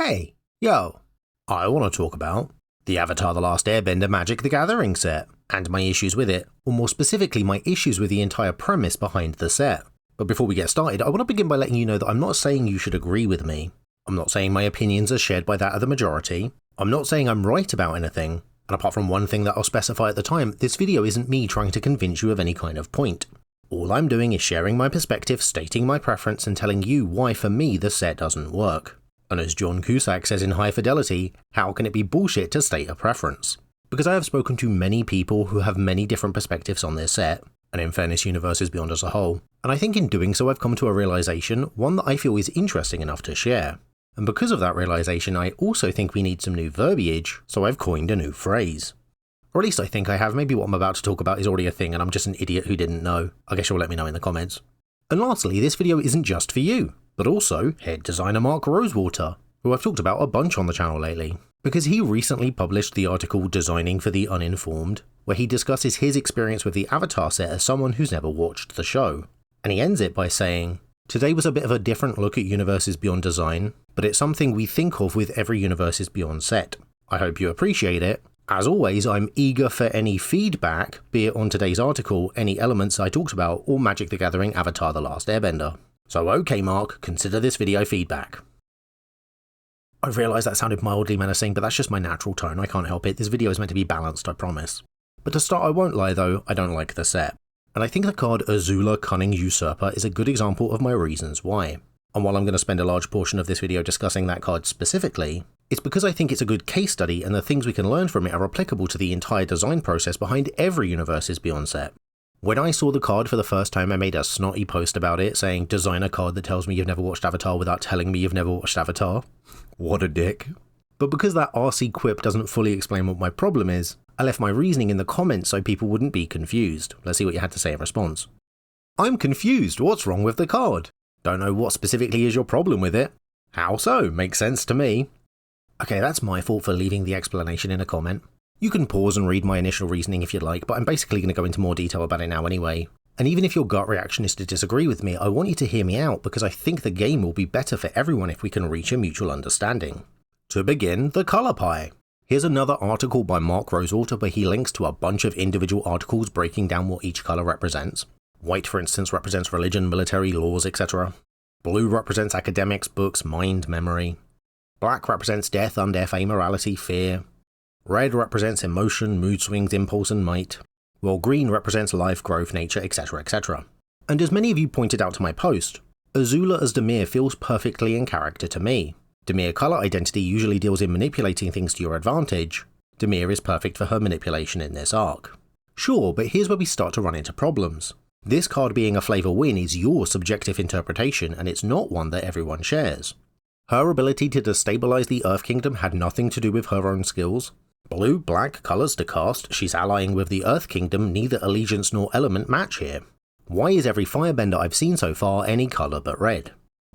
Hey, yo, I want to talk about the Avatar The Last Airbender Magic the Gathering set, and my issues with it, or more specifically my issues with the entire premise behind the set. But before we get started, I want to begin by letting you know that I'm not saying you should agree with me. I'm not saying my opinions are shared by that of the majority. I'm not saying I'm right about anything, and apart from one thing that I'll specify at the time, this video isn't me trying to convince you of any kind of point. All I'm doing is sharing my perspective, stating my preference, and telling you why for me the set doesn't work. And as John Cusack says in High Fidelity, how can it be bullshit to state a preference? Because I have spoken to many people who have many different perspectives on this set, and in fairness Universes Beyond as a whole, and I think in doing so I've come to a realization, one that I feel is interesting enough to share. And because of that realization I also think we need some new verbiage, so I've coined a new phrase. Or at least I think I have. Maybe what I'm about to talk about is already a thing and I'm just an idiot who didn't know. I guess you'll let me know in the comments. And lastly, this video isn't just for you, but also head designer Mark Rosewater, who I've talked about a bunch on the channel lately, because he recently published the article Designing for the Uninformed, where he discusses his experience with the Avatar set as someone who's never watched the show. And he ends it by saying, "Today was a bit of a different look at Universes Beyond design, but it's something we think of with every Universes Beyond set. I hope you appreciate it. As always, I'm eager for any feedback, be it on today's article, any elements I talked about, or Magic the Gathering Avatar The Last Airbender. So okay Mark, consider this video feedback." I realise that sounded mildly menacing, but that's just my natural tone, I can't help it. This video is meant to be balanced, I promise. But to start, I won't lie though, I don't like the set. And I think the card Azula Cunning Usurper is a good example of my reasons why. And while I'm going to spend a large portion of this video discussing that card specifically, it's because I think it's a good case study and the things we can learn from it are applicable to the entire design process behind every Universes Beyond set. When I saw the card for the first time I made a snotty post about it saying design a card that tells me you've never watched Avatar without telling me you've never watched Avatar. What a dick. But because that RC quip doesn't fully explain what my problem is, I left my reasoning in the comments so people wouldn't be confused. Let's see what you had to say in response. "I'm confused, what's wrong with the card? Don't know what specifically is your problem with it. How so? Makes sense to me." Okay, that's my fault for leaving the explanation in a comment. You can pause and read my initial reasoning if you'd like, but I'm basically going to go into more detail about it now anyway. And even if your gut reaction is to disagree with me, I want you to hear me out because I think the game will be better for everyone if we can reach a mutual understanding. To begin, the colour pie. Here's another article by Mark Rosewater where he links to a bunch of individual articles breaking down what each colour represents. White, for instance, represents religion, military, laws, etc. Blue represents academics, books, mind, memory. Black represents death, undeath, amorality, fear. Red represents emotion, mood swings, impulse and might. While green represents life, growth, nature, etc, etc. And as many of you pointed out to my post, Azula as Dimir feels perfectly in character to me. Dimir colour identity usually deals in manipulating things to your advantage. Dimir is perfect for her manipulation in this arc. Sure, but here's where we start to run into problems. This card being a flavour win is your subjective interpretation and it's not one that everyone shares. Her ability to destabilise the Earth Kingdom had nothing to do with her own skills. Blue, black colours to cast, she's allying with the Earth Kingdom, neither allegiance nor element match here. Why is every firebender I've seen so far any colour but red?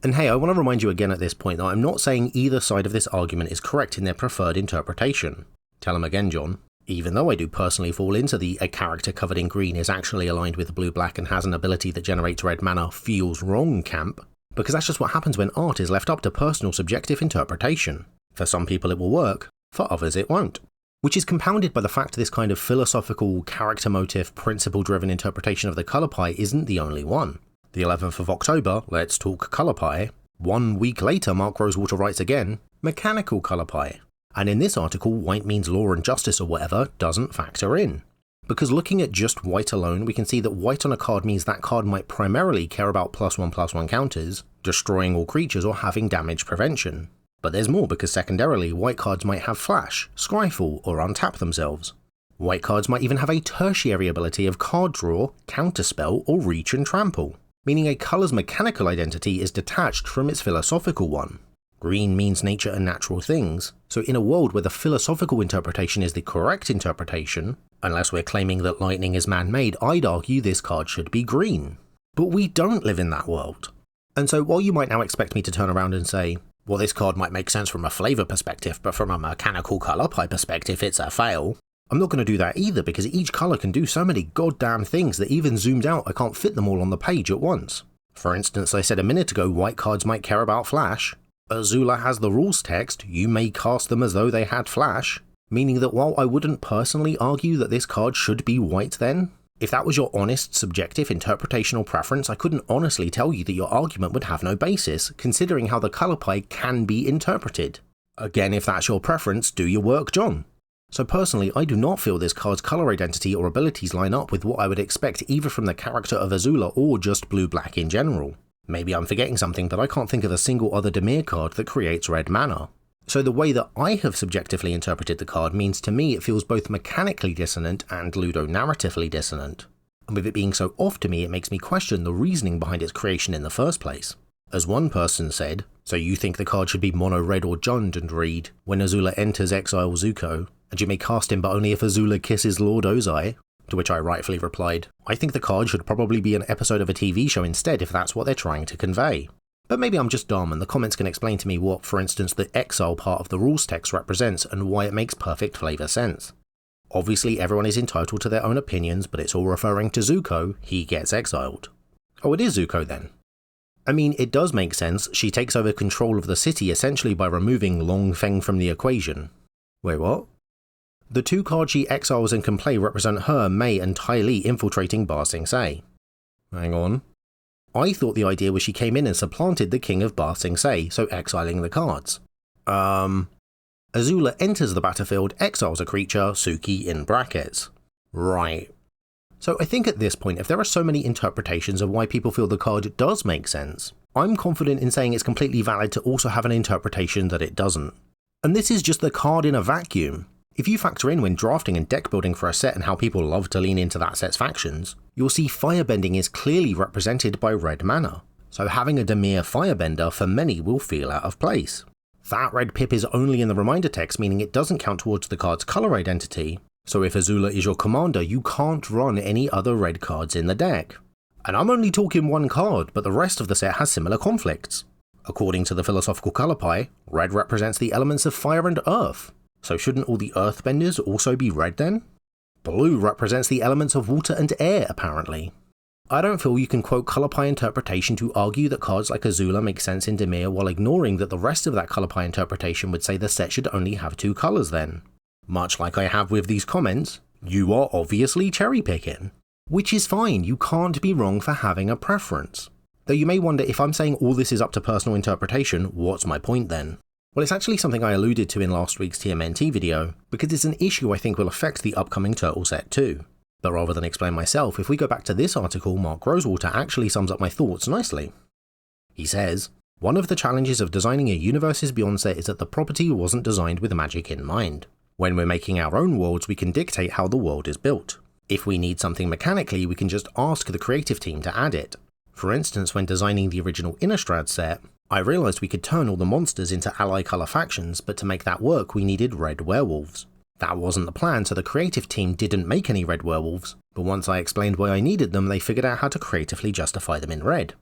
And hey, I want to remind you again at this point that I'm not saying either side of this argument is correct in their preferred interpretation. Tell them again, John. Even though I do personally fall into a character covered in green is actually aligned with blue-black and has an ability that generates red mana feels wrong camp, because that's just what happens when art is left up to personal subjective interpretation. For some people it will work, for others it won't. Which is compounded by the fact this kind of philosophical, character motive, principle-driven interpretation of the colour pie isn't the only one. The 11th of October, let's talk colour pie. 1 week later, Mark Rosewater writes again, mechanical colour pie. And in this article, white means law and justice or whatever doesn't factor in. Because looking at just white alone, we can see that white on a card means that card might primarily care about +1/+1 counters, destroying all creatures or having damage prevention. But there's more because secondarily, white cards might have flash, scryfall, or untap themselves. White cards might even have a tertiary ability of card draw, counterspell, or reach and trample, meaning a colour's mechanical identity is detached from its philosophical one. Green means nature and natural things, so in a world where the philosophical interpretation is the correct interpretation, unless we're claiming that lightning is man-made, I'd argue this card should be green. But we don't live in that world. And so while you might now expect me to turn around and say, well, this card might make sense from a flavour perspective, but from a mechanical colour pie perspective, it's a fail. I'm not going to do that either because each colour can do so many goddamn things that even zoomed out I can't fit them all on the page at once. For instance, I said a minute ago white cards might care about flash. Azula has the rules text, you may cast them as though they had flash, meaning that while I wouldn't personally argue that this card should be white then, if that was your honest, subjective interpretational preference, I couldn't honestly tell you that your argument would have no basis, considering how the colour pie can be interpreted. Again, if that's your preference, do your work, John. So personally, I do not feel this card's colour identity or abilities line up with what I would expect either from the character of Azula or just blue-black in general. Maybe I'm forgetting something, but I can't think of a single other Dimir card that creates red mana. So the way that I have subjectively interpreted the card means to me it feels both mechanically dissonant and ludo-narratively dissonant. And with it being so off to me, it makes me question the reasoning behind its creation in the first place. As one person said, so you think the card should be mono red or Jund and read, when Azula enters Exile Zuko, and you may cast him but only if Azula kisses Lord Ozai? To which I rightfully replied, I think the card should probably be an episode of a TV show instead if that's what they're trying to convey. But maybe I'm just dumb and the comments can explain to me what, for instance, the Exile part of the rules text represents and why it makes perfect flavour sense. Obviously everyone is entitled to their own opinions, but it's all referring to Zuko, he gets exiled. Oh, it is Zuko then. I mean, it does make sense, she takes over control of the city essentially by removing Long Feng from the equation. Wait, what? The two cards she exiles and can play represent her, Mei and Ty Lee infiltrating Ba Sing Se. Hang on. I thought the idea was she came in and supplanted the king of Ba Sing Se, so exiling the cards. Azula enters the battlefield, exiles a creature, Suki in brackets. Right. So I think at this point, if there are so many interpretations of why people feel the card does make sense, I'm confident in saying it's completely valid to also have an interpretation that it doesn't. And this is just the card in a vacuum. If you factor in when drafting and deck building for a set and how people love to lean into that set's factions, you'll see firebending is clearly represented by red mana, so having a Dimir firebender for many will feel out of place. That red pip is only in the reminder text, meaning it doesn't count towards the card's colour identity, so if Azula is your commander, you can't run any other red cards in the deck. And I'm only talking one card, but the rest of the set has similar conflicts. According to the philosophical colour pie, red represents the elements of fire and earth. So shouldn't all the earthbenders also be red then? Blue represents the elements of water and air, apparently. I don't feel you can quote colour pie interpretation to argue that cards like Azula make sense in Dimir while ignoring that the rest of that colour pie interpretation would say the set should only have two colours then. Much like I have with these comments, you are obviously cherry picking. Which is fine, you can't be wrong for having a preference. Though you may wonder, if I'm saying all this is up to personal interpretation, what's my point then? Well, it's actually something I alluded to in last week's TMNT video, because it's an issue I think will affect the upcoming Turtle set too. But rather than explain myself, if we go back to this article, Mark Rosewater actually sums up my thoughts nicely. He says, one of the challenges of designing a Universes Beyond set is that the property wasn't designed with magic in mind. When we're making our own worlds, we can dictate how the world is built. If we need something mechanically, we can just ask the creative team to add it. For instance, when designing the original Innistrad set, I realised we could turn all the monsters into ally colour factions, but to make that work we needed red werewolves. That wasn't the plan, so the creative team didn't make any red werewolves, but once I explained why I needed them, they figured out how to creatively justify them in red.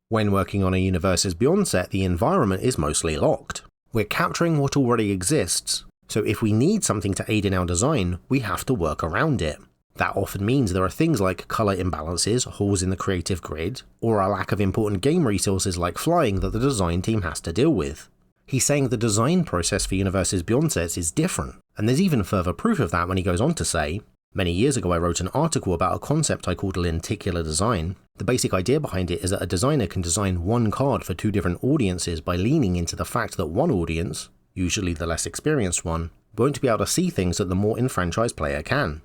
When working on a Universes Beyond set, the environment is mostly locked. We're capturing what already exists, so if we need something to aid in our design, we have to work around it. That often means there are things like colour imbalances, holes in the creative grid, or a lack of important game resources like flying that the design team has to deal with. He's saying the design process for Universes Beyond sets is different, and there's even further proof of that when he goes on to say, many years ago I wrote an article about a concept I called Lenticular Design. The basic idea behind it is that a designer can design one card for two different audiences by leaning into the fact that one audience, usually the less experienced one, won't be able to see things that the more enfranchised player can.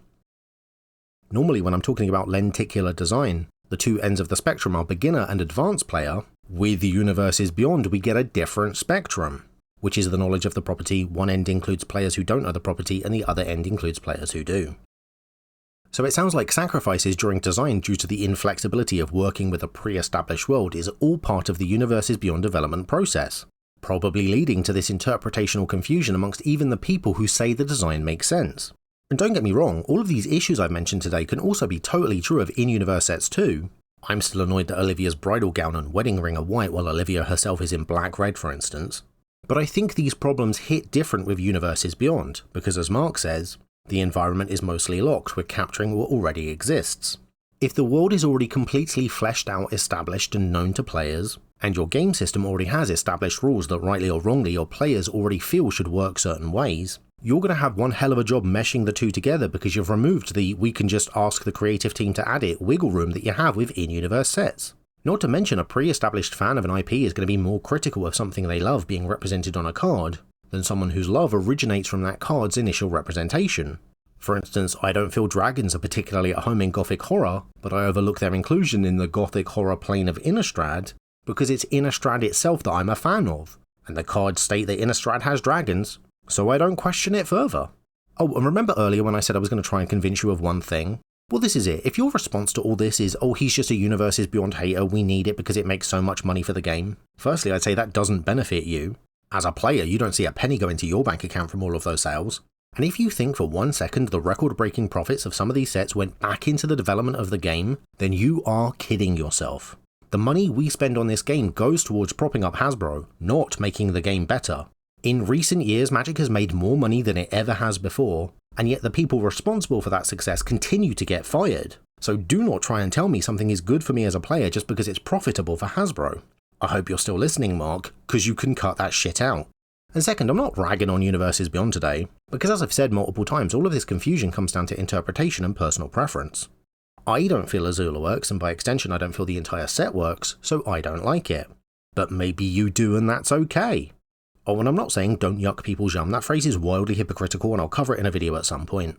Normally when I'm talking about lenticular design, the two ends of the spectrum are beginner and advanced player. With Universes Beyond we get a different spectrum, which is the knowledge of the property. One end includes players who don't know the property and the other end includes players who do. So it sounds like sacrifices during design due to the inflexibility of working with a pre-established world is all part of the Universes Beyond development process, probably leading to this interpretational confusion amongst even the people who say the design makes sense. And don't get me wrong, all of these issues I've mentioned today can also be totally true of in-universe sets too. I'm still annoyed that Olivia's bridal gown and wedding ring are white while Olivia herself is in black-red, for instance. But I think these problems hit different with Universes Beyond, because as Mark says, the environment is mostly locked, we're capturing what already exists. If the world is already completely fleshed out, established and known to players, and your game system already has established rules that rightly or wrongly your players already feel should work certain ways, you're going to have one hell of a job meshing the two together because you've removed the "we can just ask the creative team to add it" wiggle room that you have with in-universe sets. Not to mention, a pre-established fan of an IP is going to be more critical of something they love being represented on a card than someone whose love originates from that card's initial representation. For instance, I don't feel dragons are particularly at home in Gothic horror, but I overlook their inclusion in the Gothic horror plane of Innistrad because it's Innistrad itself that I'm a fan of, and the cards state that Innistrad has dragons, so I don't question it further. Oh, and remember earlier when I said I was going to try and convince you of one thing? Well, this is it. If your response to all this is, "Oh, he's just a Universes Beyond hater, we need it because it makes so much money for the game," firstly, I'd say that doesn't benefit you. As a player, you don't see a penny go into your bank account from all of those sales. And if you think for 1 second the record-breaking profits of some of these sets went back into the development of the game, then you are kidding yourself. The money we spend on this game goes towards propping up Hasbro, not making the game better. In recent years, Magic has made more money than it ever has before, and yet the people responsible for that success continue to get fired. So do not try and tell me something is good for me as a player just because it's profitable for Hasbro. I hope you're still listening, Mark, because you can cut that shit out. And second, I'm not ragging on Universes Beyond today, because as I've said multiple times, all of this confusion comes down to interpretation and personal preference. I don't feel Azula works, and by extension I don't feel the entire set works, so I don't like it. But maybe you do, and that's okay. Oh, and I'm not saying don't yuck people's yum, that phrase is wildly hypocritical and I'll cover it in a video at some point.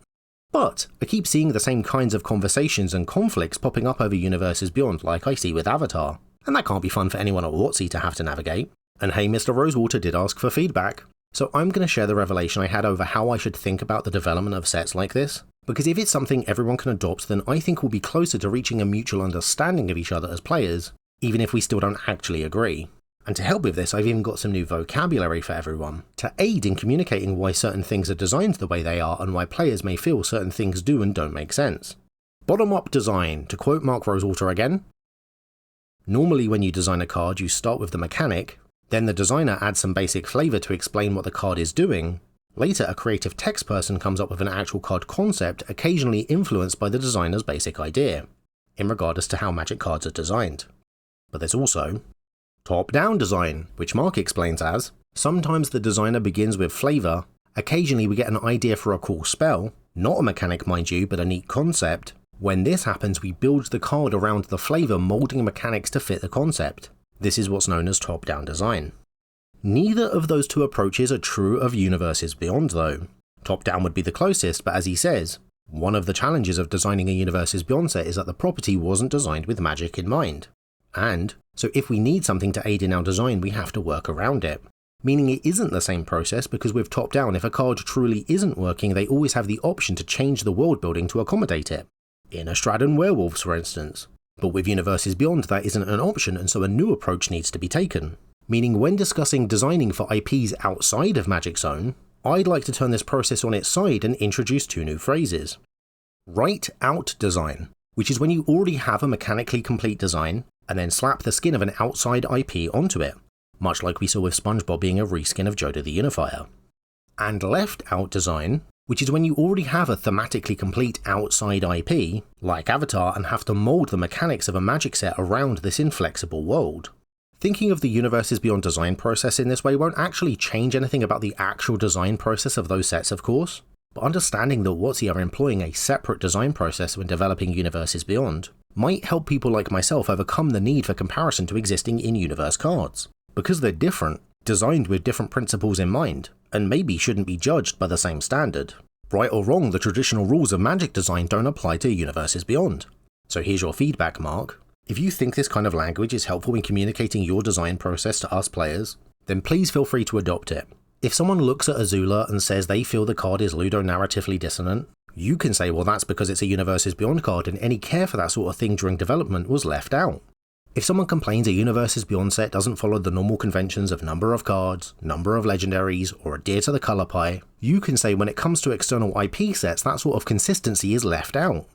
But I keep seeing the same kinds of conversations and conflicts popping up over Universes Beyond like I see with Avatar, and that can't be fun for anyone at WotC to have to navigate. And hey, Mr. Rosewater did ask for feedback, so I'm going to share the revelation I had over how I should think about the development of sets like this, because if it's something everyone can adopt, then I think we'll be closer to reaching a mutual understanding of each other as players, even if we still don't actually agree. And to help with this, I've even got some new vocabulary for everyone, to aid in communicating why certain things are designed the way they are and why players may feel certain things do and don't make sense. Bottom-up design, to quote Mark Rosewater again. Normally when you design a card, you start with the mechanic, then the designer adds some basic flavour to explain what the card is doing. Later, a creative text person comes up with an actual card concept, occasionally influenced by the designer's basic idea, in regard as to how Magic cards are designed. But there's also top-down design, which Mark explains as, sometimes the designer begins with flavour, occasionally we get an idea for a cool spell, not a mechanic mind you, but a neat concept. When this happens, we build the card around the flavour, moulding mechanics to fit the concept. This is what's known as top-down design. Neither of those two approaches are true of Universes Beyond though. Top-down would be the closest, but as he says, one of the challenges of designing a Universes Beyond set is that the property wasn't designed with Magic in mind. And, so if we need something to aid in our design, we have to work around it. Meaning it isn't the same process, because with top-down, if a card truly isn't working, they always have the option to change the world building to accommodate it. Innistrad and werewolves, for instance. But with Universes Beyond, that isn't an option, and so a new approach needs to be taken. Meaning when discussing designing for IPs outside of Magic's Zone, I'd like to turn this process on its side and introduce two new phrases. Write-out design, which is when you already have a mechanically complete design, and then slap the skin of an outside IP onto it, much like we saw with SpongeBob being a reskin of Jodo the Unifier. And left-out design, which is when you already have a thematically complete outside IP, like Avatar, and have to mould the mechanics of a Magic set around this inflexible world. Thinking of the Universes Beyond design process in this way won't actually change anything about the actual design process of those sets, of course, but understanding that WotC are employing a separate design process when developing Universes Beyond might help people like myself overcome the need for comparison to existing in-universe cards, because they're different, designed with different principles in mind, and maybe shouldn't be judged by the same standard. Right or wrong, the traditional rules of Magic design don't apply to Universes Beyond. So here's your feedback, Mark. If you think this kind of language is helpful in communicating your design process to us players, then please feel free to adopt it. If someone looks at Azula and says they feel the card is ludonarratively dissonant, you can say, well, that's because it's a Universes Beyond card and any care for that sort of thing during development was left out. If someone complains a Universes Beyond set doesn't follow the normal conventions of number of cards, number of legendaries, or adhere to the colour pie, you can say when it comes to external IP sets that sort of consistency is left out.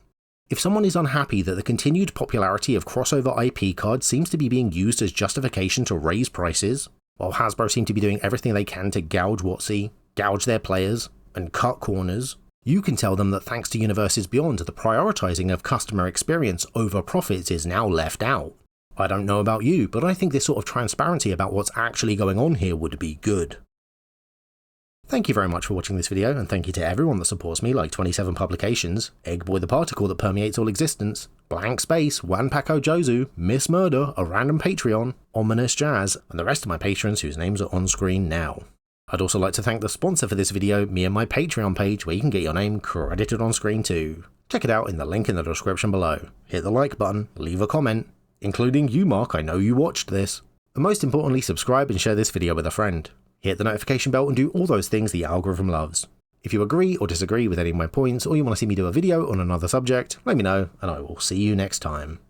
If someone is unhappy that the continued popularity of crossover IP cards seems to be being used as justification to raise prices, while Hasbro seem to be doing everything they can to gouge WotC, gouge their players, and cut corners, you can tell them that thanks to Universes Beyond, the prioritising of customer experience over profits is now left out. I don't know about you, but I think this sort of transparency about what's actually going on here would be good. Thank you very much for watching this video, and thank you to everyone that supports me, like 27 publications, Eggboy the Particle that permeates all existence, Blank Space, Wanpako Jozu, Miss Murder, a random Patreon, Ominous Jazz, and the rest of my patrons whose names are on screen now. I'd also like to thank the sponsor for this video, me and my Patreon page, where you can get your name credited on screen too. Check it out in the link in the description below. Hit the like button, leave a comment, including you, Mark, I know you watched this. And most importantly, subscribe and share this video with a friend. Hit the notification bell and do all those things the algorithm loves. If you agree or disagree with any of my points, or you want to see me do a video on another subject, let me know, and I will see you next time.